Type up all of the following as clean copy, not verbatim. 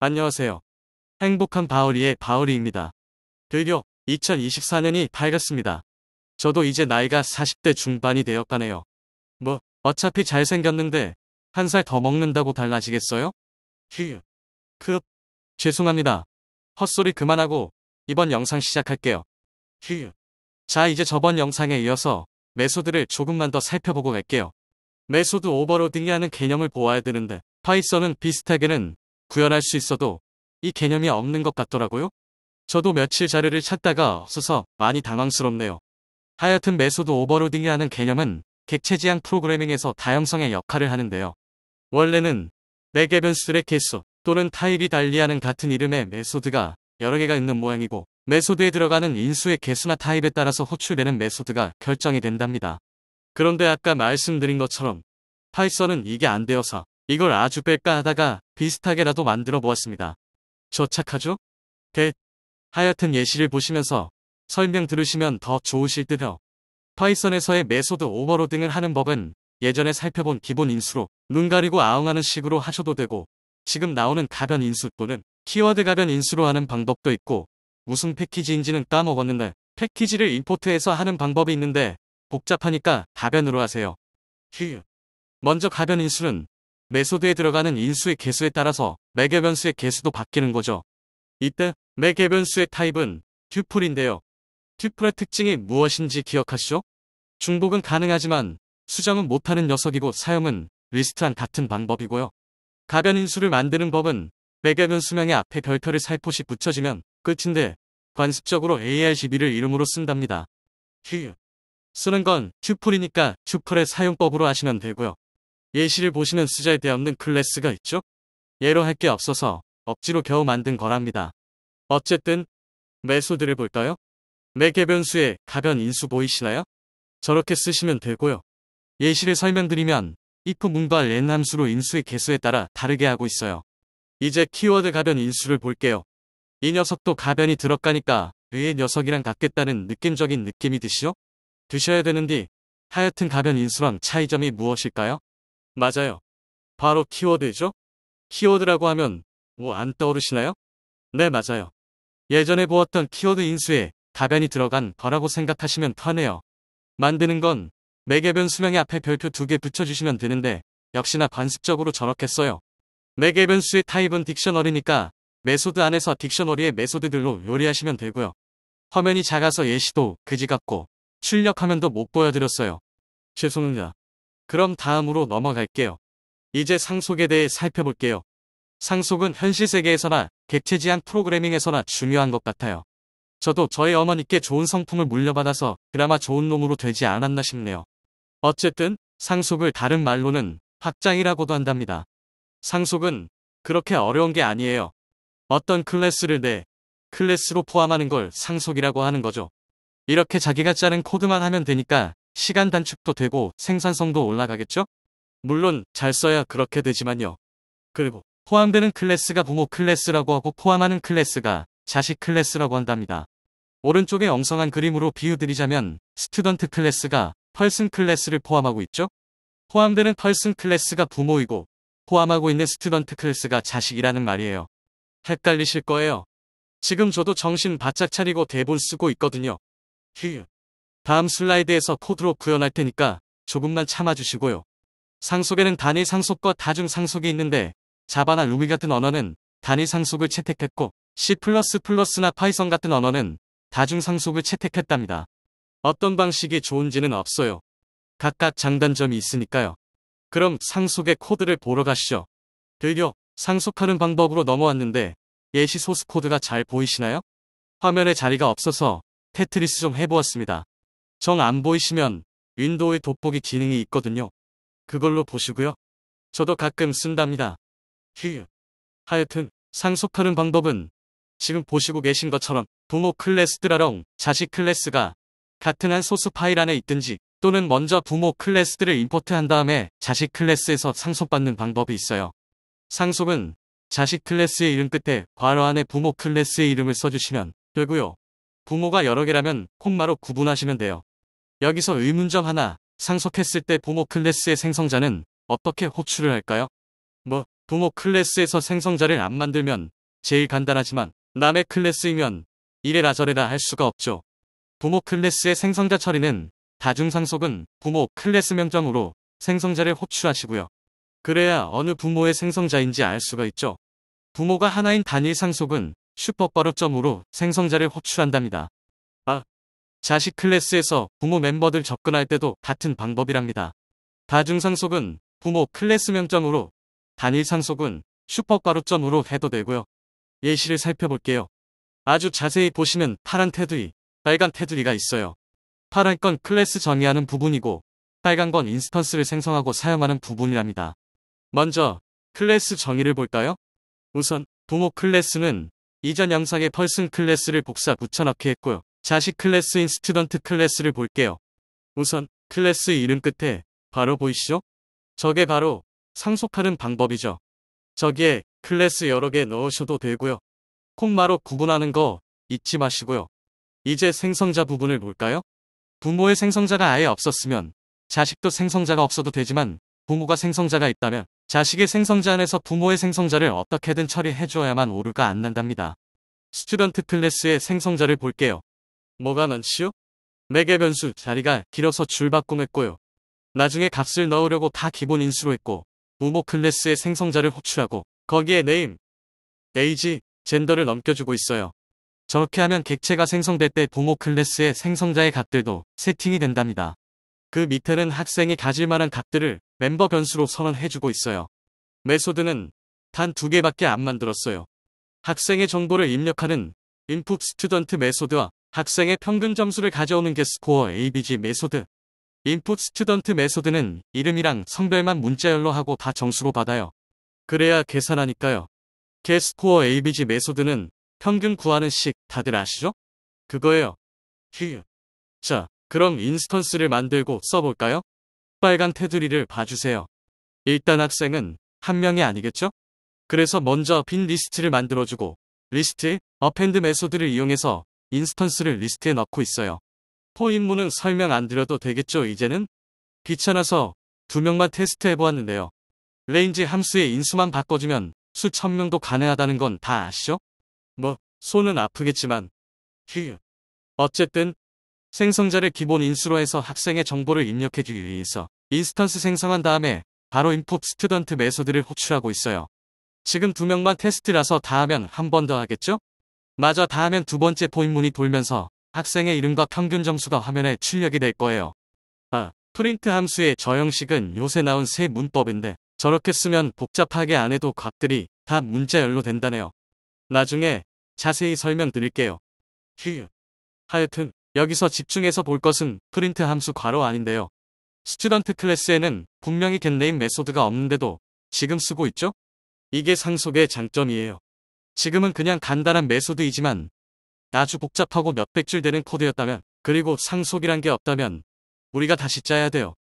안녕하세요. 행복한 바울이의 바울이입니다. 드디어 2024년이 밝았습니다. 저도 이제 나이가 40대 중반이 되어가네요. 어차피 잘생겼는데 한 살 더 먹는다고 달라지겠어요? 휴. 죄송합니다. 헛소리 그만하고 이번 영상 시작할게요. 휴. 자, 이제 저번 영상에 이어서 메소드를 조금만 더 살펴보고 갈게요. 메소드 오버로딩이라는 개념을 보아야 되는데 파이썬은 비슷하게는 구현할 수 있어도 이 개념이 없는 것 같더라고요. 저도 며칠 자료를 찾다가 없어서 많이 당황스럽네요. 하여튼 메소드 오버로딩이라는 개념은 객체지향 프로그래밍에서 다형성의 역할을 하는데요. 원래는 맥의 변수들의 개수 또는 타입이 달리하는 같은 이름의 메소드가 여러 개가 있는 모양이고 메소드에 들어가는 인수의 개수나 타입에 따라서 호출되는 메소드가 결정이 된답니다. 그런데 아까 말씀드린 것처럼 파이썬은 이게 안 되어서 이걸 아주 뺄까 하다가 비슷하게라도 만들어 보았습니다. 저 착하죠? 하여튼 예시를 보시면서 설명 들으시면 더 좋으실 듯요. 파이썬에서의 메소드 오버로딩을 하는 법은 예전에 살펴본 기본 인수로 눈 가리고 아웅하는 식으로 하셔도 되고 지금 나오는 가변 인수 또는 키워드 가변 인수로 하는 방법도 있고 무슨 패키지인지는 까먹었는데 패키지를 임포트해서 하는 방법이 있는데 복잡하니까 가변으로 하세요. 먼저 가변 인수는 메소드에 들어가는 인수의 개수에 따라서 맥의 변수의 개수도 바뀌는 거죠. 이때 맥의 변수의 타입은 튜플인데요. 튜플의 특징이 무엇인지 기억하시죠? 중복은 가능하지만 수정은 못하는 녀석이고 사용은 리스트랑 같은 방법이고요. 가변 인수를 만드는 법은 맥의 변수명의 앞에 별표를 살포시 붙여주면 끝인데 관습적으로 ARGB를 이름으로 쓴답니다. 쓰는 건 튜플이니까 튜플의 사용법으로 하시면 되고요. 예시를 보시면 쓰잘데없는 클래스가 있죠? 예로 할 게 없어서 억지로 겨우 만든 거랍니다. 어쨌든 메소드를 볼까요? 맥의 변수의 가변 인수 보이시나요? 저렇게 쓰시면 되고요. 예시를 설명드리면 if 문과 len 함수로 인수의 개수에 따라 다르게 하고 있어요. 이제 키워드 가변 인수를 볼게요. 이 녀석도 가변이 들어가니까 의의 녀석이랑 같겠다는 느낌적인 느낌이 드시죠? 드셔야 되는데 하여튼 가변 인수랑 차이점이 무엇일까요? 맞아요. 바로 키워드죠? 키워드라고 하면 안 떠오르시나요? 네, 맞아요. 예전에 보았던 키워드 인수에 가변이 들어간 거라고 생각하시면 편해요. 만드는 건 맥의 변수명의 앞에 별표 2개 붙여주시면 되는데 역시나 관습적으로 저렇게 써요. 맥의 변수의 타입은 딕셔너리니까 메소드 안에서 딕셔너리의 메소드들로 요리하시면 되고요. 화면이 작아서 예시도 그지 같고 출력 화면도 못 보여드렸어요. 죄송합니다. 그럼 다음으로 넘어갈게요. 이제 상속에 대해 살펴볼게요. 상속은 현실 세계에서나 객체지향 프로그래밍에서나 중요한 것 같아요. 저도 저희 어머니께 좋은 성품을 물려받아서 그나마 좋은 놈으로 되지 않았나 싶네요. 어쨌든 상속을 다른 말로는 확장이라고도 한답니다. 상속은 그렇게 어려운 게 아니에요. 어떤 클래스를 내 클래스로 포함하는 걸 상속이라고 하는 거죠. 이렇게 자기가 짜는 코드만 하면 되니까 시간 단축도 되고 생산성도 올라가겠죠? 물론 잘 써야 그렇게 되지만요. 그리고 포함되는 클래스가 부모 클래스라고 하고 포함하는 클래스가 자식 클래스라고 한답니다. 오른쪽에 엉성한 그림으로 비유드리자면 스튜던트 클래스가 펄슨 클래스를 포함하고 있죠? 포함되는 펄슨 클래스가 부모이고 포함하고 있는 스튜던트 클래스가 자식이라는 말이에요. 헷갈리실 거예요. 지금 저도 정신 바짝 차리고 대본 쓰고 있거든요. 다음 슬라이드에서 코드로 구현할 테니까 조금만 참아주시고요. 상속에는 단일 상속과 다중 상속이 있는데 자바나 루비 같은 언어는 단일 상속을 채택했고 C++나 파이썬 같은 언어는 다중 상속을 채택했답니다. 어떤 방식이 좋은지는 없어요. 각각 장단점이 있으니까요. 그럼 상속의 코드를 보러 가시죠. 드디어 상속하는 방법으로 넘어왔는데 예시 소스 코드가 잘 보이시나요? 화면에 자리가 없어서 테트리스 좀 해보았습니다. 정 안 보이시면 윈도우에 돋보기 기능이 있거든요. 그걸로 보시고요. 저도 가끔 쓴답니다. 하여튼 상속하는 방법은 지금 보시고 계신 것처럼 부모 클래스들랑 자식 클래스가 같은 한 소스 파일 안에 있든지 또는 먼저 부모 클래스들을 임포트한 다음에 자식 클래스에서 상속받는 방법이 있어요. 상속은 자식 클래스의 이름 끝에 괄호 안에 부모 클래스의 이름을 써주시면 되고요. 부모가 여러 개라면 콤마로 구분하시면 돼요. 여기서 의문점 하나, 상속했을 때 부모 클래스의 생성자는 어떻게 호출을 할까요? 부모 클래스에서 생성자를 안 만들면 제일 간단하지만 남의 클래스이면 이래라 저래라 할 수가 없죠. 부모 클래스의 생성자 처리는 다중상속은 부모 클래스 명령으로 생성자를 호출하시고요. 그래야 어느 부모의 생성자인지 알 수가 있죠. 부모가 하나인 단일 상속은 슈퍼버룹점으로 생성자를 호출한답니다. 자식 클래스에서 부모 멤버들 접근할 때도 같은 방법이랍니다. 다중상속은 부모 클래스 명령으로, 단일 상속은 슈퍼버룹점으로 해도 되고요. 예시를 살펴볼게요. 아주 자세히 보시면 파란 테두리, 빨간 테두리가 있어요. 파란 건 클래스 정의하는 부분이고 빨간 건 인스턴스를 생성하고 사용하는 부분이랍니다. 먼저 클래스 정의를 볼까요? 우선 부모 클래스는 이전 영상의 펄슨 클래스를 복사 붙여넣기 했고요. 자식 클래스인 스튜던트 클래스를 볼게요. 우선 클래스 이름 끝에 바로 보이시죠? 저게 바로 상속하는 방법이죠. 저기에 클래스 여러 개 넣으셔도 되고요. 콤마로 구분하는 거 잊지 마시고요. 이제 생성자 부분을 볼까요? 부모의 생성자가 아예 없었으면 자식도 생성자가 없어도 되지만 부모가 생성자가 있다면 자식의 생성자 안에서 부모의 생성자를 어떻게든 처리해줘야만 오류가 안 난답니다. 스튜던트 클래스의 생성자를 볼게요. 뭐가 많지요? 매개 변수 자리가 길어서 줄바꿈했고요. 나중에 값을 넣으려고 다 기본 인수로 했고 부모 클래스의 생성자를 호출하고 거기에 name, age, 젠더를 넘겨주고 있어요. 저렇게 하면 객체가 생성될 때 부모 클래스의 생성자의 값들도 세팅이 된답니다. 그 밑에는 학생이 가질 만한 값들을 멤버 변수로 선언해주고 있어요. 메소드는 단 2개밖에 안 만들었어요. 학생의 정보를 입력하는 input student 메소드와 학생의 평균 점수를 가져오는 getScore ABG 메소드. input student 메소드는 이름이랑 성별만 문자열로 하고 다 정수로 받아요. 그래야 계산하니까요. getScore ABG 메소드는 평균 구하는 식 다들 아시죠? 그거예요. 자, 그럼 인스턴스를 만들고 써볼까요? 빨간 테두리를 봐주세요. 일단 학생은 한 명이 아니겠죠? 그래서 먼저 빈 리스트를 만들어주고 리스트, append 메소드를 이용해서 인스턴스를 리스트에 넣고 있어요. 포인문은 설명 안 드려도 되겠죠 이제는? 귀찮아서 2명만 테스트해보았는데요. range 함수의 인수만 바꿔주면 수천 명도 가능하다는 건 다 아시죠? 손은 아프겠지만 어쨌든 생성자를 기본 인수로 해서 학생의 정보를 입력해주기 위해서 인스턴스 생성한 다음에 바로 input student 메소드를 호출하고 있어요. 지금 2명만 테스트라서 다 하면 한 번 더 하겠죠? 마저 다 하면 두 번째 포인문이 돌면서 학생의 이름과 평균 점수가 화면에 출력이 될 거예요. 프린트 함수의 저 형식은 요새 나온 새 문법인데 저렇게 쓰면 복잡하게 안 해도 값들이 다 문자열로 된다네요. 나중에 자세히 설명드릴게요. 하여튼 여기서 집중해서 볼 것은 프린트 함수 괄호 아닌데요. 스튜던트 클래스에는 분명히 getName 메소드가 없는데도 지금 쓰고 있죠? 이게 상속의 장점이에요. 지금은 그냥 간단한 메소드이지만 아주 복잡하고 몇백 줄 되는 코드였다면, 그리고 상속이란 게 없다면 우리가 다시 짜야 돼요.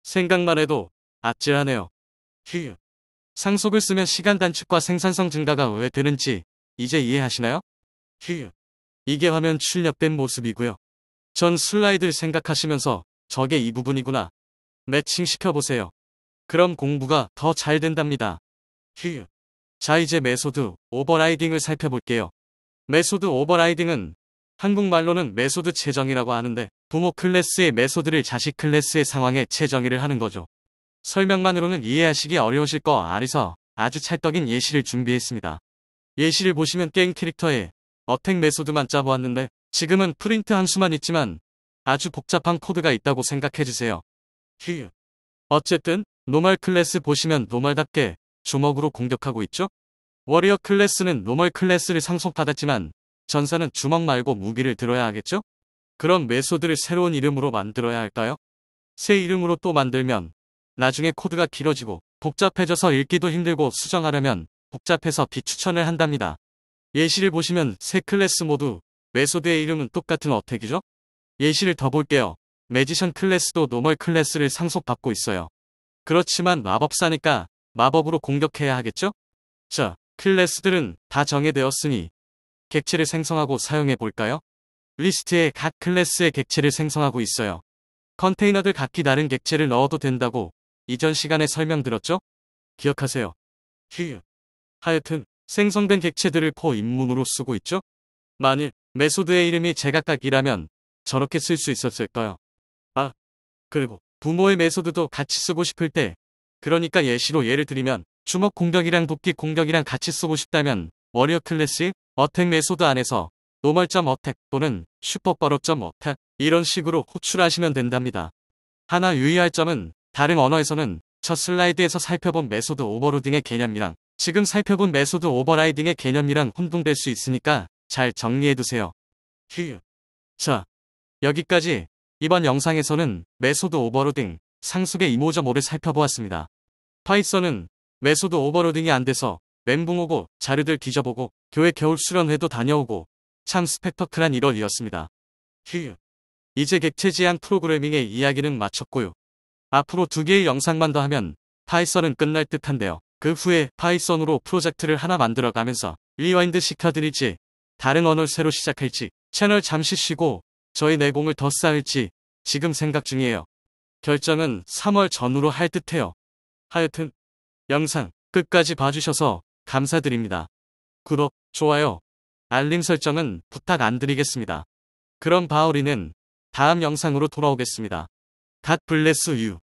생각만 해도 아찔하네요. 상속을 쓰면 시간 단축과 생산성 증가가 왜 되는지 이제 이해하시나요? 이게 화면 출력된 모습이고요. 전 슬라이드를 생각하시면서 저게 이 부분이구나 매칭시켜보세요. 그럼 공부가 더 잘 된답니다. 자, 이제 메소드 오버라이딩을 살펴볼게요. 메소드 오버라이딩은 한국말로는 메소드 채정이라고 하는데 부모 클래스의 메소드를 자식 클래스의 상황에 채정의를 하는 거죠. 설명만으로는 이해하시기 어려우실 거 아리서 아주 찰떡인 예시를 준비했습니다. 예시를 보시면 게임 캐릭터에 어택 메소드만 짜보았는데 지금은 프린트 함수만 있지만 아주 복잡한 코드가 있다고 생각해주세요. 어쨌든 노멀 클래스 보시면 노멀답게 주먹으로 공격하고 있죠? 워리어 클래스는 노멀 클래스를 상속받았지만 전사는 주먹 말고 무기를 들어야 하겠죠? 그럼 메소드를 새로운 이름으로 만들어야 할까요? 새 이름으로 또 만들면 나중에 코드가 길어지고 복잡해져서 읽기도 힘들고 수정하려면 복잡해서 비추천을 한답니다. 예시를 보시면 세 클래스 모두 메소드의 이름은 똑같은 어택이죠? 예시를 더 볼게요. 매지션 클래스도 노멀 클래스를 상속받고 있어요. 그렇지만 마법사니까 마법으로 공격해야 하겠죠? 자, 클래스들은 다 정해되었으니 객체를 생성하고 사용해 볼까요? 리스트에 각 클래스의 객체를 생성하고 있어요. 컨테이너들 각기 다른 객체를 넣어도 된다고 이전 시간에 설명드렸죠? 기억하세요. 휴. 하여튼 생성된 객체들을 포 인문으로 쓰고 있죠? 만일 메소드의 이름이 제각각이라면 저렇게 쓸 수 있었을까요? 아, 그리고 부모의 메소드도 같이 쓰고 싶을 때, 그러니까 예시로 예를 들면 주먹 공격이랑 돕기 공격이랑 같이 쓰고 싶다면 워리어 클래스 어택 메소드 안에서 노멀.어택 또는 슈퍼버럭.어택 이런 식으로 호출하시면 된답니다. 하나 유의할 점은 다른 언어에서는 첫 슬라이드에서 살펴본 메소드 오버로딩의 개념이랑 지금 살펴본 메소드 오버라이딩의 개념이랑 혼동될 수 있으니까 잘 정리해두세요. 휴. 자, 여기까지 이번 영상에서는 메소드 오버로딩, 상습의 이모저모를 살펴보았습니다. 파이썬은 메소드 오버로딩이 안 돼서 멘붕 오고 자료들 뒤져보고 교회 겨울 수련회도 다녀오고 참 스펙터클한 1월이었습니다. 휴. 이제 객체 지향 프로그래밍의 이야기는 마쳤고요. 앞으로 2개의 영상만 더 하면 파이썬은 끝날 듯한데요. 그 후에 파이썬으로 프로젝트를 하나 만들어가면서 리와인드 시켜드릴지 다른 언어를 새로 시작할지 채널 잠시 쉬고 저희 내공을 더 쌓을지 지금 생각 중이에요. 결정은 3월 전후로 할 듯해요. 하여튼 영상 끝까지 봐주셔서 감사드립니다. 구독, 좋아요, 알림 설정은 부탁 안 드리겠습니다. 그럼 바오리는 다음 영상으로 돌아오겠습니다. God bless you.